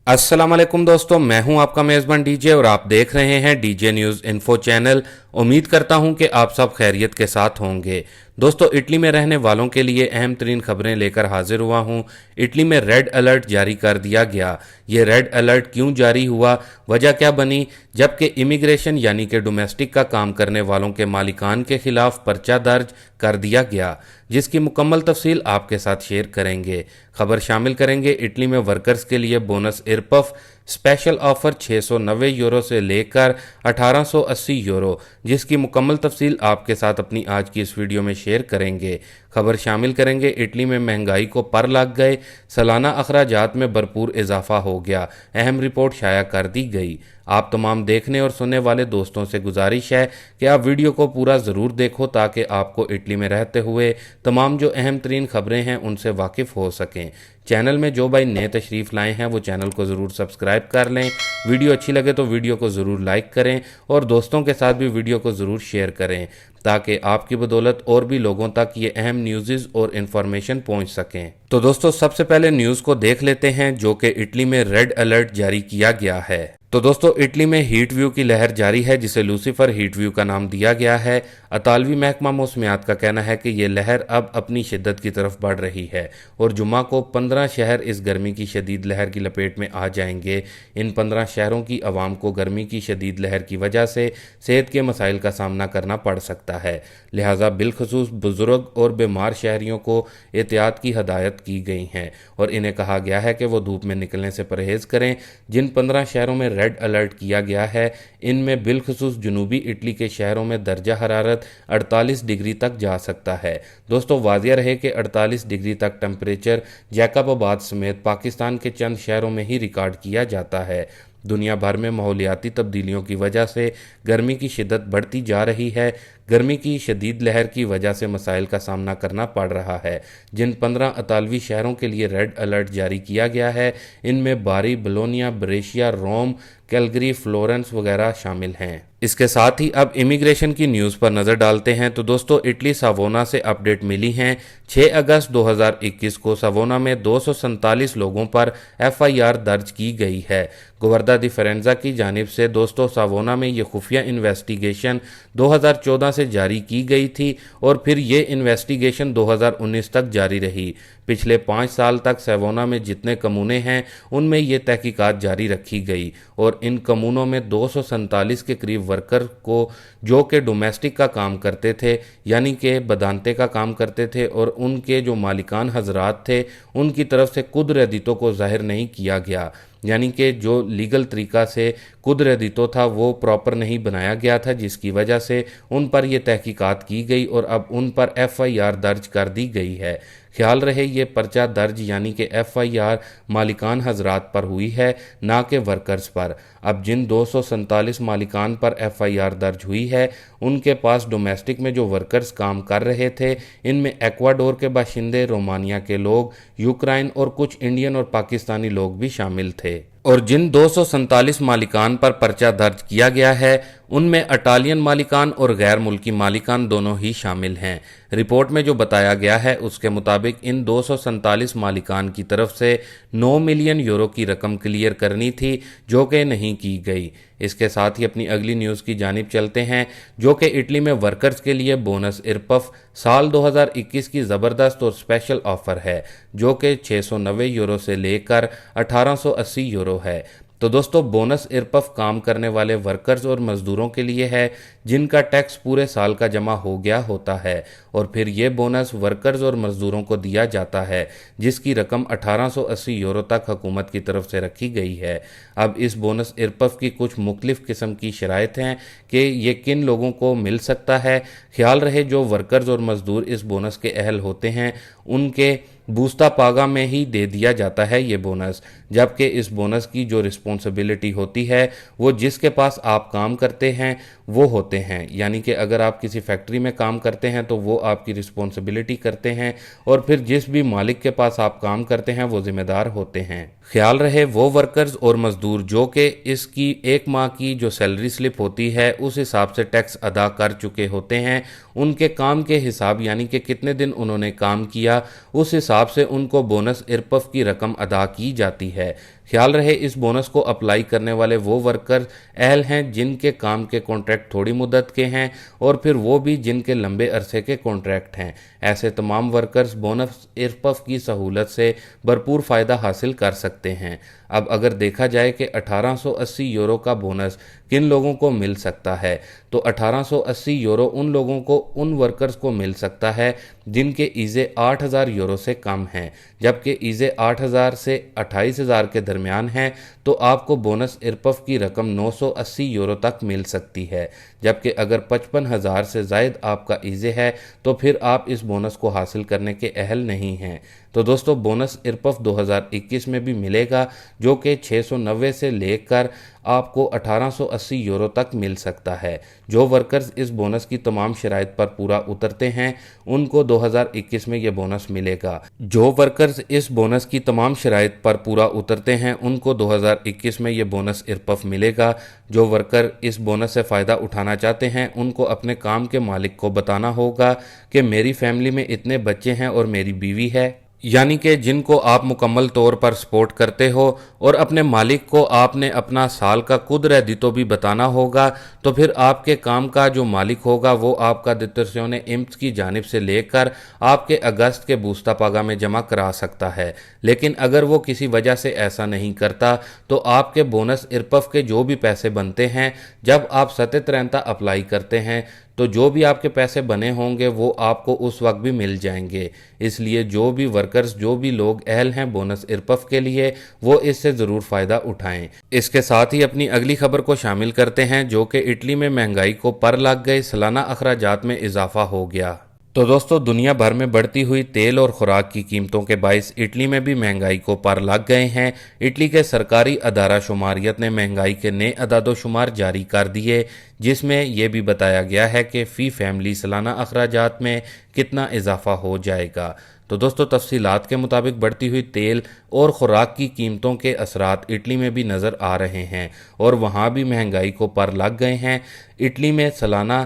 अस्सलाम वालेकुम दोस्तों, मैं हूं आपका मेज़बान डीजे और आप देख रहे हैं डीजे न्यूज़ इन्फो चैनल। उम्मीद करता हूं कि आप सब खैरियत के साथ होंगे। दोस्तों, इटली में रहने वालों के लिए अहम तरीन खबरें लेकर हाजिर हुआ हूं। इटली में रेड अलर्ट जारी कर दिया गया। ये रेड अलर्ट क्यों जारी हुआ, वजह क्या बनी, जबकि इमिग्रेशन यानी कि डोमेस्टिक का काम करने वालों के मालिकान के खिलाफ पर्चा दर्ज कर दिया गया, जिसकी मुकम्मल तफसील आपके साथ शेयर करेंगे। खबर शामिल करेंगे इटली में वर्कर्स के लिए बोनस इरपफ स्पेशल ऑफर 690 यूरो से लेकर 1880 यूरो, जिसकी मुकम्मल तफसील आपके साथ अपनी आज की इस वीडियो में शेयर करेंगे। खबर शामिल करेंगे इटली में महंगाई को पर लग गए, सालाना अखराजात में भरपूर इजाफा हो गया, अहम रिपोर्ट शाया कर दी गई। आप तमाम देखने और सुनने वाले दोस्तों से गुजारिश है कि आप वीडियो को पूरा ज़रूर देखो ताकि आपको इटली में रहते हुए तमाम जो अहम तरीन खबरें हैं उनसे वाकिफ़ हो सकें। चैनल में जो भाई नए तशरीफ़ लाए हैं वो चैनल को ज़रूर सब्सक्राइब कर लें। वीडियो अच्छी लगे तो वीडियो को ज़रूर लाइक करें और दोस्तों के साथ भी वीडियो को ज़रूर शेयर करें ताकि आपकी बदौलत और भी लोगों तक ये अहम न्यूज़ और इन्फॉर्मेशन पहुंच सकें। तो दोस्तों, सबसे पहले न्यूज़ को देख लेते हैं जो कि इटली में रेड अलर्ट जारी किया गया है। तो दोस्तों, इटली में हीट व्यू की लहर जारी है जिसे लूसीफर हीट व्यू का नाम दिया गया है। अतालवी महकमा मौसमियात का कहना है कि ये लहर अब अपनी शिद्दत की तरफ बढ़ रही है और जुमा को 15 शहर इस गर्मी की शदीद लहर की लपेट में आ जाएंगे। इन 15 शहरों की आवाम को गर्मी की शदीद लहर की वजह से सेहत के मसाइल का सामना करना पड़ सकता है, लिहाजा बिलखसूस बुजुर्ग और बीमार शहरियों को एहतियात की हदायत की गई हैं और इन्हें कहा गया है कि वो धूप में निकलने से परहेज़ करें। जिन 15 शहरों में रेड अलर्ट किया गया है इनमें बिलखसूस जनूबी इटली के शहरों में दर्जा हरारत 48 डिग्री तक जा सकता है। दोस्तों, वाजिया रहे कि 48 डिग्री तक टेम्परेचर जैकबाबाद समेत पाकिस्तान के चंद शहरों में ही रिकॉर्ड किया जाता है। दुनिया भर में माहौलियाती तब्दीलियों की वजह से गर्मी की शिद्दत बढ़ती जा रही है। गर्मी की शदीद लहर की वजह से मसाइल का सामना करना पड़ रहा है। जिन 15 अतालवी शहरों के लिए रेड अलर्ट जारी किया गया है इनमें बारी, बोलोनिया, ब्रेशिया, रोम, कैलगरी, फ्लोरेंस वगैरह शामिल हैं। इसके साथ ही अब इमिग्रेशन की न्यूज़ पर नज़र डालते हैं। तो दोस्तों, इटली सावोना से अपडेट मिली हैं। 6 अगस्त 2021 को सावोना में 247 लोगों पर FIR दर्ज की गई है। गवर्दा दी फेरेंजा की जानिब से दोस्तों सावोना में ये खुफिया इन्वेस्टिगेशन 2014 से जारी की गई थी और फिर ये इन्वेस्टिगेशन 2019 तक जारी रही। पिछले 5 साल तक सावोना में जितने कमूने हैं उनमें ये तहकीकात जारी रखी गई और इन कमूनों में 247 के करीब वर्कर को जो कि डोमेस्टिक का काम करते थे यानी कि बदानते का काम करते थे और उनके जो मालिकान हजरात थे उनकी तरफ से कुदरतीतों को जाहिर नहीं किया गया, यानी कि जो लीगल तरीका से कुदरतीतो था वो प्रॉपर नहीं बनाया गया था, जिसकी वजह से उन पर यह तहकीकात की गई और अब उन पर FIR दर्ज कर दी गई है। ख्याल रहे ये पर्चा दर्ज यानी कि FIR मालिकान हजरात पर हुई है ना कि वर्कर्स पर। अब जिन 247 मालिकान पर FIR दर्ज हुई है उनके पास डोमेस्टिक में जो वर्कर्स काम कर रहे थे इनमें एक्वाडोर के बाशिंदे, रोमानिया के लोग, यूक्रेन और कुछ इंडियन और पाकिस्तानी लोग भी शामिल थे। और जिन 247 मालिकान पर पर्चा दर्ज किया गया है उनमें इटालियन मालिकान और गैर मुल्की मालिकान दोनों ही शामिल हैं। रिपोर्ट में जो बताया गया है उसके मुताबिक इन 247 मालिकान की तरफ से 9 मिलियन यूरो की रकम क्लियर करनी थी जो कि नहीं की गई। इसके साथ ही अपनी अगली न्यूज़ की जानिब चलते हैं जो कि इटली में वर्कर्स के लिए बोनस इरपफ साल 2021 की ज़बरदस्त और स्पेशल ऑफ़र है जो कि 690 यूरो से लेकर 1880 यूरो है। तो दोस्तों, बोनस इरपफ काम करने वाले वर्कर्स और मज़दूरों के लिए है जिनका टैक्स पूरे साल का जमा हो गया होता है और फिर ये बोनस वर्कर्स और मज़दूरों को दिया जाता है जिसकी रकम 1880 यूरो तक हुकूमत की तरफ से रखी गई है। अब इस बोनस इरपफ की कुछ मुख्तलिफ किस्म की शराइत हैं कि ये किन लोगों को मिल सकता है। ख्याल रहे जो वर्कर्स और मज़दूर इस बोनस के अहल होते हैं उनके बूस्ता पागा में ही दे दिया जाता है ये बोनस, जबकि इस बोनस की जो रिस्पॉन्सिबिलिटी होती है वो जिसके पास आप काम करते हैं वो होते हैं, यानी कि अगर आप किसी फैक्ट्री में काम करते हैं तो वो आपकी रिस्पॉन्सिबिलिटी करते हैं और फिर जिस भी मालिक के पास आप काम करते हैं वो जिम्मेदार होते हैं। ख्याल रहे वो वर्कर्स और मज़दूर जो कि इसकी एक माह की जो सैलरी स्लिप होती है उस हिसाब से टैक्स अदा कर चुके होते हैं, उनके काम के हिसाब यानी कि कितने दिन उन्होंने काम किया उस हिसाब से उनको बोनस इरपफ की रकम अदा की जाती है। ख्याल रहे इस बोनस को अप्लाई करने वाले वो वर्कर अहल हैं जिनके काम के कॉन्ट्रैक्ट थोड़ी मुद्दत के हैं और फिर वो भी जिनके लंबे अरसे के कॉन्ट्रैक्ट हैं। ऐसे तमाम वर्कर्स बोनस इरपफ की सहूलत से भरपूर फ़ायदा हासिल कर सकते हैं। अब अगर देखा जाए कि 1880 यूरो का बोनस किन लोगों को मिल सकता है, तो 1880 यूरो उन लोगों को, उन वर्कर्स को मिल सकता है जिनके ईज़े 8000 यूरो से कम हैं। जबकि ईज़े 8000 से 28000 के दरमियान हैं तो आपको बोनस इरपफ की रकम 980 यूरो तक मिल सकती है। जबकि अगर 55,000 से ज़ायद आपका ईज़े है तो फिर आप इस बोनस को हासिल करने के अहल नहीं हैं। तो दोस्तों, बोनस इरपफ 2021 में भी मिलेगा जो कि 690 से लेकर आपको 1880 यूरो तक मिल सकता है। जो वर्कर्स इस बोनस की तमाम शराइत पर पूरा उतरते हैं उनको 2021 में ये बोनस मिलेगा। जो वर्कर्स इस बोनस की तमाम शराइत पर पूरा उतरते हैं उनको 2021 में ये बोनस इरपफ मिलेगा। जो वर्कर इस बोनस से फ़ायदा उठाना चाहते हैं उनको अपने काम के मालिक को बताना होगा कि मेरी फैमिली में इतने बच्चे हैं और मेरी बीवी है, यानी कि जिनको आप मुकम्मल तौर पर सपोर्ट करते हो, और अपने मालिक को आपने अपना साल का खुद रेदितो भी बताना होगा। तो फिर आपके काम का जो मालिक होगा वो आपका दितरस्योने इम्स की जानिब से लेकर आपके अगस्त के बूस्ता पागा में जमा करा सकता है। लेकिन अगर वो किसी वजह से ऐसा नहीं करता तो आपके बोनस इरपफ के जो भी पैसे बनते हैं, जब आप सतत रहता अप्लाई करते हैं तो जो भी आपके पैसे बने होंगे वो आपको उस वक्त भी मिल जाएंगे। इसलिए जो भी वर्कर्स, जो भी लोग अहल हैं बोनस इरपफ के लिए, वो इससे ज़रूर फ़ायदा उठाएं। इसके साथ ही अपनी अगली खबर को शामिल करते हैं जो कि इटली में महंगाई को पर लग गए सालाना अखराजात में इजाफा हो गया। तो दोस्तों, दुनिया भर में बढ़ती हुई तेल और खुराक की कीमतों के बाइस इटली में भी महंगाई को पार लग गए हैं। इटली के सरकारी अदारा शुमारियत ने महंगाई के नए अदादोशुमार जारी कर दिए जिसमें यह भी बताया गया है कि फ़ी फैमिली सालाना अखराजात में कितना इजाफा हो जाएगा। तो दोस्तों, तफसीलात के मुताबिक बढ़ती हुई तेल और खुराक की कीमतों के असरात इटली में भी नज़र आ रहे हैं और वहाँ भी महंगाई को पर लग गए हैं। इटली में सालाना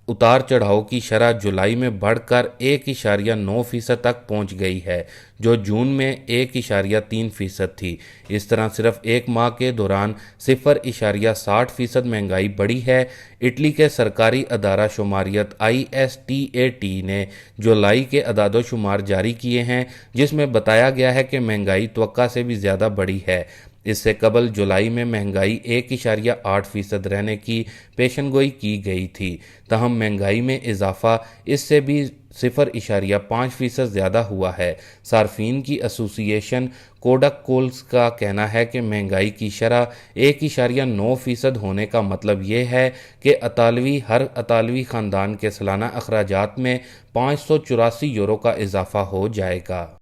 उतार चढ़ाव की शरह जुलाई में बढ़कर 1.9% तक पहुंच गई है जो जून में 1.3% थी। इस तरह सिर्फ एक माह के दौरान 0.60% महंगाई बढ़ी है। इटली के सरकारी अदारा शुमारियत ISTAT ने जुलाई के अदादोशुमार जारी किए हैं जिसमें बताया गया है कि महंगाई तवक्का से भी ज़्यादा बढ़ी है। इससे कबल जुलाई में महंगाई 1.8% रहने की पेशनगोई की गई थी, तहम महंगाई में इजाफा इससे भी 0.5% ज़्यादा हुआ है। सार्फिन की एसोसिएशन कोडक कोल्स का कहना है कि महंगाई की शरह 1.9% होने का मतलब ये है कि हर अतालवी ख़ानदान के सालाना अखराजात में 584 यूरो का इजाफा हो जाएगा।